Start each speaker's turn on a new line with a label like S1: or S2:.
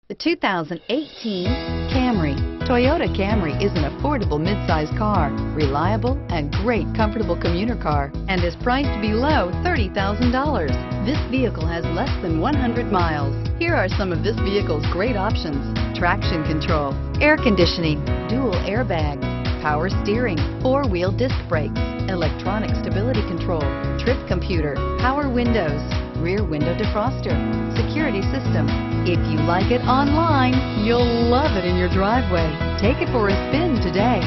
S1: The 2018 Camry. Toyota Camry is an affordable midsize car, reliable and great comfortable commuter car, and is priced below $30,000. This vehicle has less than 100 miles. Here are some of this vehicle's great options: traction control, air conditioning, dual airbags, power steering, four-wheel disc brakes, electronic stability control, trip computer, power windows, rear window defroster, security system. If you like it online, you'll love it in your driveway. Take it for a spin today.